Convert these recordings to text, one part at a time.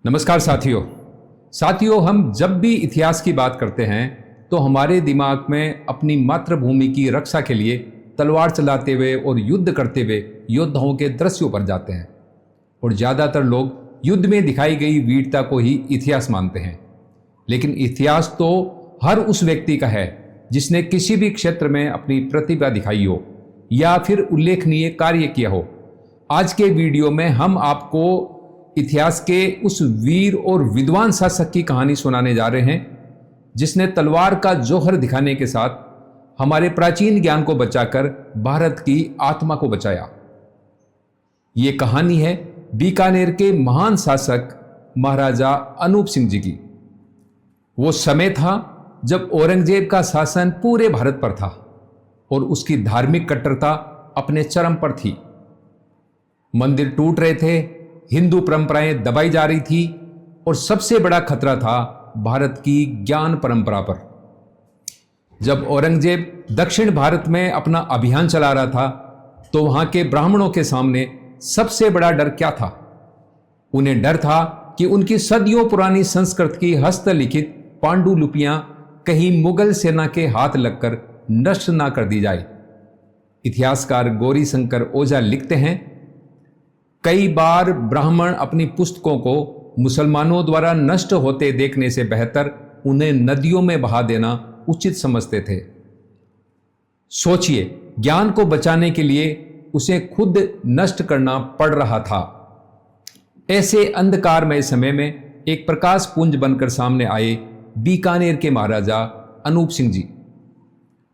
नमस्कार साथियों, हम जब भी इतिहास की बात करते हैं तो हमारे दिमाग में अपनी मातृभूमि की रक्षा के लिए तलवार चलाते हुए और युद्ध करते हुए योद्धाओं के दृश्यों पर जाते हैं और ज़्यादातर लोग युद्ध में दिखाई गई वीरता को ही इतिहास मानते हैं। लेकिन इतिहास तो हर उस व्यक्ति का है जिसने किसी भी क्षेत्र में अपनी प्रतिभा दिखाई हो या फिर उल्लेखनीय कार्य किया हो। आज के वीडियो में हम आपको इतिहास के उस वीर और विद्वान शासक की कहानी सुनाने जा रहे हैं जिसने तलवार का जौहर दिखाने के साथ हमारे प्राचीन ज्ञान को बचाकर भारत की आत्मा को बचाया। ये कहानी है बीकानेर के महान शासक महाराजा अनूप सिंह जी की। वो समय था जब औरंगजेब का शासन पूरे भारत पर था और उसकी धार्मिक कट्टरता अपने चरम पर थी। मंदिर टूट रहे थे, हिंदू परंपराएं दबाई जा रही थी और सबसे बड़ा खतरा था भारत की ज्ञान परंपरा पर। जब औरंगजेब दक्षिण भारत में अपना अभियान चला रहा था तो वहां के ब्राह्मणों के सामने सबसे बड़ा डर क्या था? उन्हें डर था कि उनकी सदियों पुरानी संस्कृत की हस्तलिखित पांडुलिपियां कहीं मुगल सेना के हाथ लगकर नष्ट ना कर दी जाए। इतिहासकार गौरी शंकर ओझा लिखते हैं, कई बार ब्राह्मण अपनी पुस्तकों को मुसलमानों द्वारा नष्ट होते देखने से बेहतर उन्हें नदियों में बहा देना उचित समझते थे। सोचिए, ज्ञान को बचाने के लिए उसे खुद नष्ट करना पड़ रहा था। ऐसे अंधकारमय समय में एक प्रकाश पुंज बनकर सामने आए बीकानेर के महाराजा अनूप सिंह जी।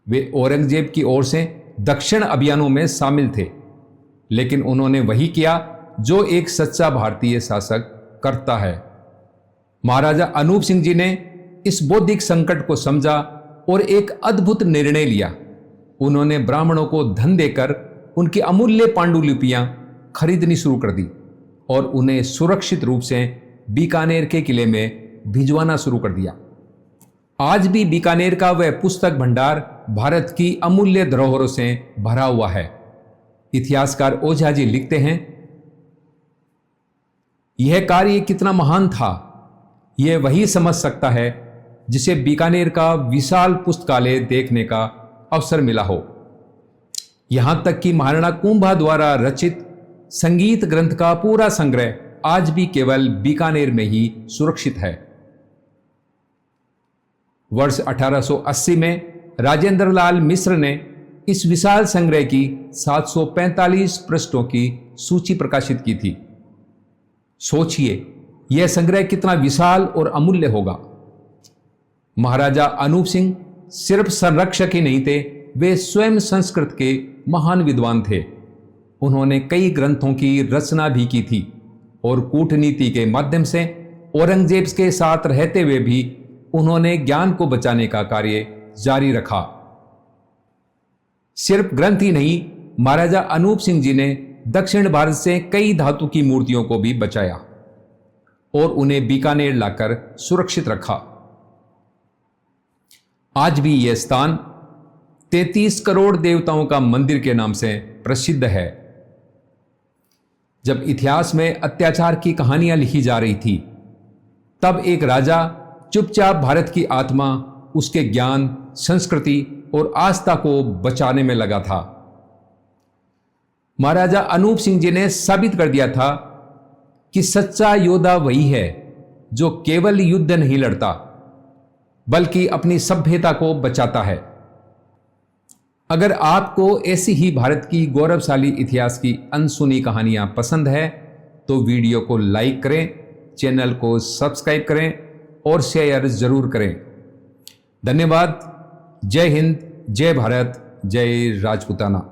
वे औरंगजेब की ओर से दक्षिण अभियानों में शामिल थे, लेकिन उन्होंने वही किया जो एक सच्चा भारतीय शासक करता है। महाराजा अनूप सिंह जी ने इस बौद्धिक संकट को समझा और एक अद्भुत निर्णय लिया। उन्होंने ब्राह्मणों को धन देकर उनकी अमूल्य पांडुलिपियां खरीदनी शुरू कर दी और उन्हें सुरक्षित रूप से बीकानेर के किले में भिजवाना शुरू कर दिया। आज भी बीकानेर का वह पुस्तक भंडार भारत की अमूल्य धरोहरों से भरा हुआ है। इतिहासकार ओझा जी लिखते हैं, यह कार्य कितना महान था यह वही समझ सकता है जिसे बीकानेर का विशाल पुस्तकालय देखने का अवसर मिला हो। यहां तक कि महाराणा कुंभा द्वारा रचित संगीत ग्रंथ का पूरा संग्रह आज भी केवल बीकानेर में ही सुरक्षित है। वर्ष 1880 में राजेंद्र लाल मिश्र ने इस विशाल संग्रह की 745 पृष्ठों की सूची प्रकाशित की थी। सोचिए, यह संग्रह कितना विशाल और अमूल्य होगा। महाराजा अनूप सिंह सिर्फ संरक्षक ही नहीं थे, वे स्वयं संस्कृत के महान विद्वान थे। उन्होंने कई ग्रंथों की रचना भी की थी और कूटनीति के माध्यम से औरंगजेब के साथ रहते हुए भी उन्होंने ज्ञान को बचाने का कार्य जारी रखा। सिर्फ ग्रंथ ही नहीं, महाराजा अनूप सिंह जी ने दक्षिण भारत से कई धातु की मूर्तियों को भी बचाया और उन्हें बीकानेर लाकर सुरक्षित रखा। आज भी यह स्थान 33 करोड़ देवताओं का मंदिर के नाम से प्रसिद्ध है। जब इतिहास में अत्याचार की कहानियां लिखी जा रही थी, तब एक राजा चुपचाप भारत की आत्मा, उसके ज्ञान, संस्कृति और आस्था को बचाने में लगा था। महाराजा अनूप सिंह जी ने साबित कर दिया था कि सच्चा योद्धा वही है जो केवल युद्ध नहीं लड़ता बल्कि अपनी सभ्यता को बचाता है। अगर आपको ऐसी ही भारत की गौरवशाली इतिहास की अनसुनी कहानियां पसंद है तो वीडियो को लाइक करें, चैनल को सब्सक्राइब करें और शेयर जरूर करें। धन्यवाद। जय हिंद, जय भारत, जय राजपूताना।